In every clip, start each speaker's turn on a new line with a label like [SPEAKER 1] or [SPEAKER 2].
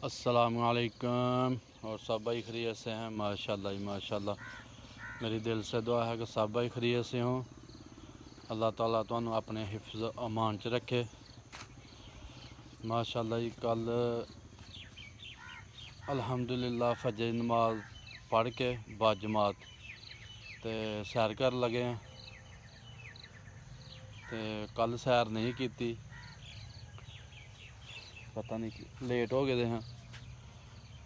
[SPEAKER 1] अस्सलामुअलैकुम। और सब भाई खैरियत से हैं? माशाल्लाह जी माशाल्लाह। मेरी दिल से दुआ है कि सब भाई खैरियत से हों। अल्लाह ताला तुहानू अपने हिफ्ज़ अमान च रखे। माशाल्लाह जी कल अल्हम्दुलिल्लाह फजर नमाज पढ़ के बाजमात ते सैर कर लगे हैं। ते कल सैर नहीं की, पता नहीं लेट हो गए हैं।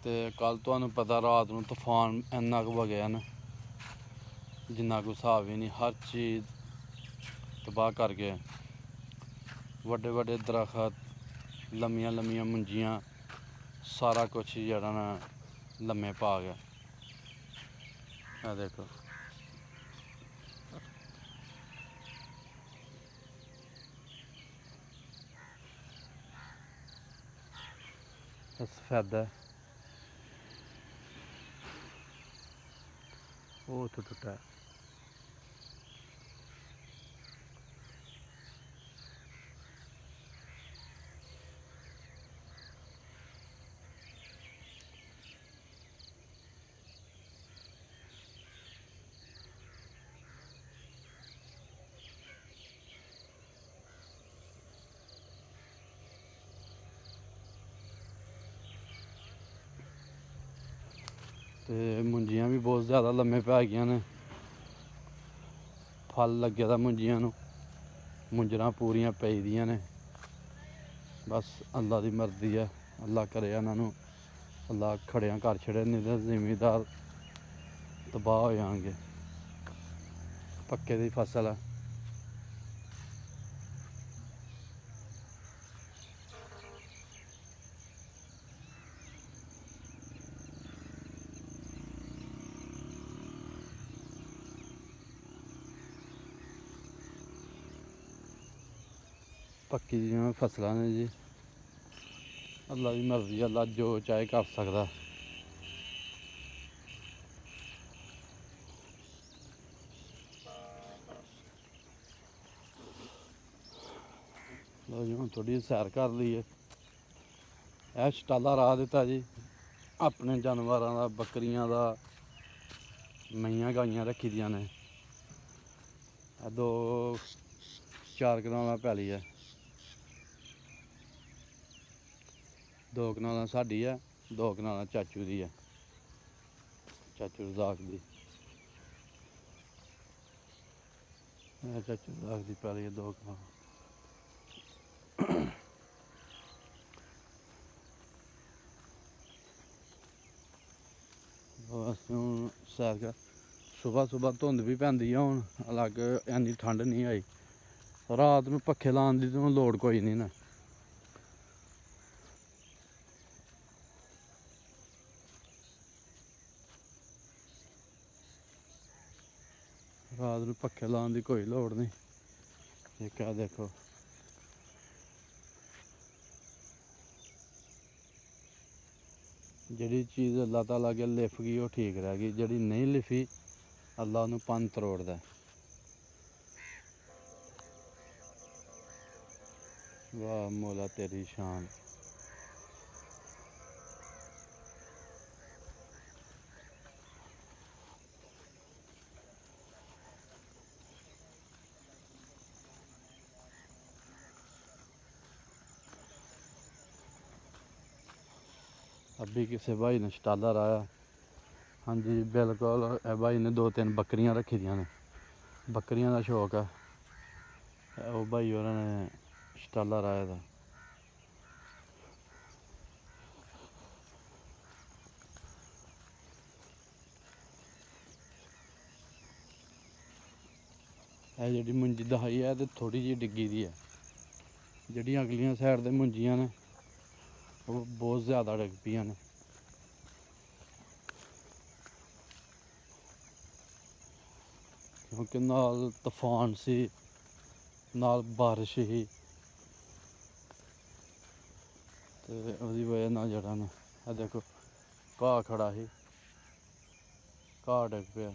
[SPEAKER 1] तो कल तुहानू पता रात नू तूफान इन्ना क वगया न जिन्ना कोई हिसाब ही नहीं। हर चीज़ तबाह कर गए। वड्डे वड्डे दरखत, लम्मियां लम्मियां मुंजियां, सारा कुछ जड़ा ना लम्मे पा गया। आ देखो सफेदा वो तो टुटा है। तो मुंजियां भी बहुत ज़्यादा लम्मे पै गई ने। फल लगे दा मुंजियां नू, मुंजरां पूरियां पेई दियां ने। बस अल्लाह की मर्जी है, अल्लाह करे इन्हों अल्लाह खड़ियां कर छड़े, नहीं तो जिमीदार तबाह हो जाएंगे। पक्के दी फसल है। पक्की जियां फसलां ने जी, अल्लाह की मर्जी, अल्लाह जो चाहे कर सकता। लो जी हूँ थोड़ी सैर कर लीए। यह शटाला राह दिता जी अपने जानवरों का, बकरियां का, मईयां गाइयां रखी दियां ने। दो चार कनाल पैली है, दो कनाल साडी है, दो कनाल चाचू दी है, चाचू रजाक दी। चाचू रजाक दी पैली है दो कनाल। बस हूँ सैर कर। सुबह सुबह धुंध भी पैंदी है, हूँ अलग इन्नी ठंड नहीं आई। रात में पक्खे लाने की तो लोड़ कोई नहीं ना। रात में पक्खे लाने की कोई लोड़ नहीं। ये क्या देखो, जिहड़ी चीज़ अल्लाह ताला अगे लिफ गई वो ठीक रह गई, जिहड़ी नहीं लिफी अल्लाह उन्हें पंन तरोड़दा। वाह मौला तेरी शान। अभी किसी भाई ने शटाला राया। हाँ जी बिल्कुल, भाई ने दो तीन बकरियां रखी दियां ने, बकरियां का शौक है। वो भाई उन्होंने शटाला राया था। यह जी मुंजी दहाई है तो थोड़ी जी डिग्गी दी है। जी अगलियां साइड से मुंजियां ने वो बहुत ज़्यादा डिग पियां ने। क्योंकि नाल तूफान सी, नाल बारिश ही, तो उसकी वजह ना जड़ा ना देखो घाह खड़ा ही, घाह डिग पिया।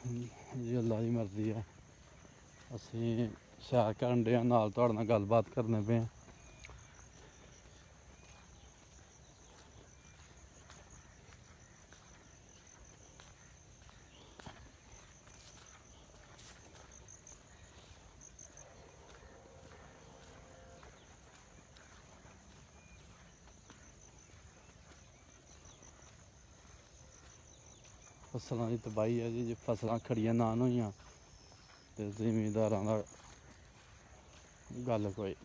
[SPEAKER 1] ਜੀ ਅੱਲਾ ਦੀ ਮਰਜ਼ੀ ਹੈ। ਅਸੀਂ ਸੈਰ ਕਰਨ ਦੇ ਨਾਲ ਤੁਹਾਡੇ ਨਾਲ ਗੱਲਬਾਤ ਕਰਨੇ ਪਏ ਹਾਂ। ਫਸਲਾਂ ਦੀ ਤਬਾਹੀ ਹੈ ਜੀ, ਜੇ ਫਸਲਾਂ ਖੜੀਆਂ ਨਾ ਹੋਈਆਂ ਤੇ ਜ਼ਿਮੀਂਦਾਰਾਂ ਦਾ ਗੱਲ ਕੋਈ।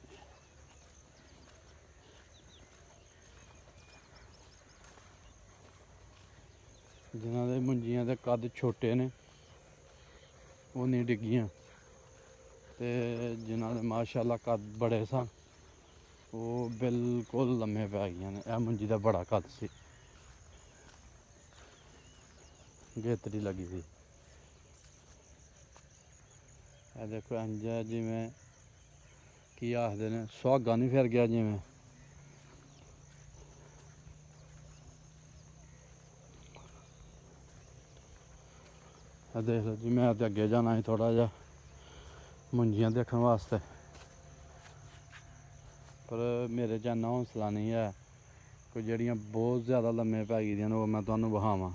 [SPEAKER 1] ਜਿਨ੍ਹਾਂ ਦੇ ਮੁੰਜੀਆਂ ਦੇ ਕੱਦ ਛੋਟੇ ਨੇ ਉਹ ਨਹੀਂ ਡਿੱਗੀਆਂ, ਤੇ ਜਿਨ੍ਹਾਂ ਦੇ ਮਾਸ਼ਾਅੱਲਾ ਕੱਦ ਬੜੇ ਸਨ ਉਹ ਬਿਲਕੁਲ ਲੰਮੇ ਪੈ ਗਈਆਂ ਨੇ। ਇਹ ਮੁੰਜੀ ਦਾ ਬੜਾ ਕੱਦ ਸੀ, ਗੇਤਰੀ ਲੱਗੀ ਸੀ। ਇਹ ਦੇਖੋ ਇੰਝ ਜਿਵੇਂ ਕੀ ਆਖਦੇ ਨੇ, ਸੁਹਾਗਾ ਨਹੀਂ ਫਿਰ ਗਿਆ ਜਿਵੇਂ। ਇਹ ਦੇਖ ਲਓ ਜੀ, ਮੈਂ ਤੇ ਅੱਗੇ ਜਾਣਾ ਸੀ ਥੋੜ੍ਹਾ ਜਿਹਾ ਮੁੰਜੀਆਂ ਦੇਖਣ ਵਾਸਤੇ, ਪਰ ਮੇਰੇ 'ਚ ਇੰਨਾ ਹੌਸਲਾ ਨਹੀਂ ਹੈ ਕਿ ਜਿਹੜੀਆਂ ਬਹੁਤ ਜ਼ਿਆਦਾ ਲੰਮੇ ਪੈ ਗਈਆਂ ਨੇ ਉਹ ਮੈਂ ਤੁਹਾਨੂੰ ਵਿਖਾਵਾਂ।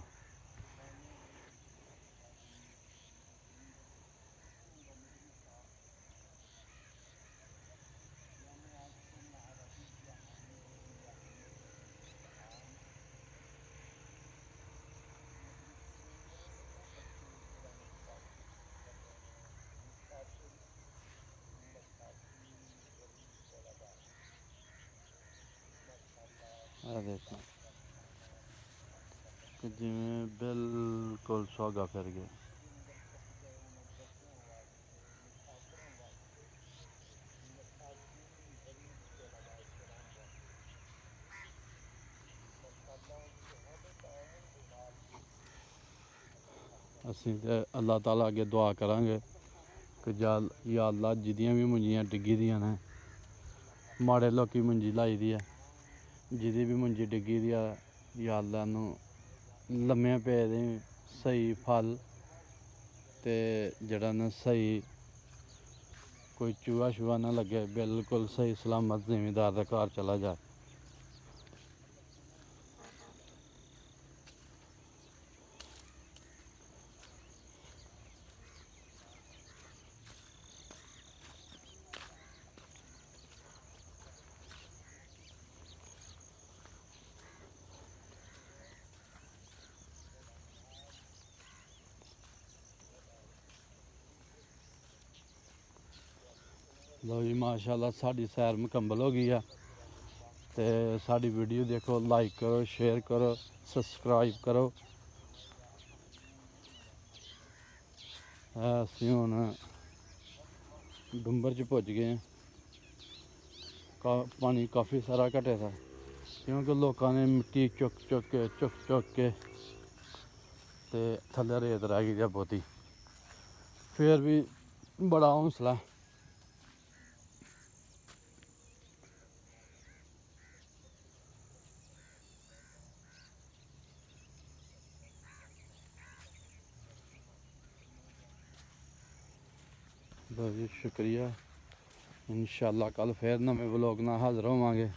[SPEAKER 1] ਇਹ ਦੇਖੋ ਕਿ ਜਿਵੇਂ ਬਿਲਕੁਲ ਸੁਹਾਗਾ ਫਿਰ ਗਿਆ। ਅਸੀਂ ਤੇ ਅੱਲਾਹ ਤਾਲਾ ਅੱਗੇ ਦੁਆ ਕਰਾਂਗੇ ਕਿ ਯਾ ਅੱਲਾ ਜਿਹਦੀਆਂ ਵੀ ਮੁੰਜੀਆਂ ਡਿੱਗੀ ਦੀਆਂ ਨੇ, ਮਾੜੇ ਲੋਕੀ ਮੁੰਜੀ ਲਾਈ ਦੀ ਹੈ, ਜਿਹਦੀ ਵੀ ਮੁੰਜੀ ਡਿੱਗੀ ਦੀ ਆ ਯਾ ਅੱਲਾ ਨੂੰ ਲੰਮੇ ਪਏ ਦੇ ਸਹੀ ਫਲ, ਤੇ ਜਿਹੜਾ ਨਾ ਸਹੀ ਕੋਈ ਚੂਹਾ ਸ਼ੂਹਾ ਨਾ ਲੱਗੇ, ਬਿਲਕੁਲ ਸਹੀ ਸਲਾਮਤ ਜ਼ਿਮੀਂਦਾਰ ਦਾ ਘਰ ਚਲਾ ਜਾਏ। ਲਓ ਜੀ, ਮਾਸ਼ਾਅੱਲਾ ਸਾਡੀ ਸੈਰ ਮੁਕੰਮਲ ਹੋ ਗਈ ਆ। ਤੇ ਸਾਡੀ ਵੀਡੀਓ ਦੇਖੋ, ਲਾਈਕ ਕਰੋ, ਸ਼ੇਅਰ ਕਰੋ, ਸਬਸਕ੍ਰਾਈਬ ਕਰੋ। ਅਸੀਂ ਹੁਣ ਡੁੰਬਰ 'ਚ ਪੁੱਜ ਗਏ ਹਾਂ। ਪਾਣੀ ਕਾਫੀ ਸਾਰਾ ਘਟਿਆ ਦਾ, ਕਿਉਂਕਿ ਲੋਕਾਂ ਨੇ ਮਿੱਟੀ ਚੁੱਕ ਕੇ ਤੇ ਥੱਲੇ ਰੇਤ ਰਹਿ ਗਈ ਜਾਂ ਬਹੁਤੀ। ਫਿਰ ਵੀ ਬੜਾ ਹੌਸਲਾ। ਬਹੁਤ ਸ਼ੁਕਰੀਆ। इंशाअल्लाह कल फिर नवे व्लॉग नाल हाज़र होवांगे।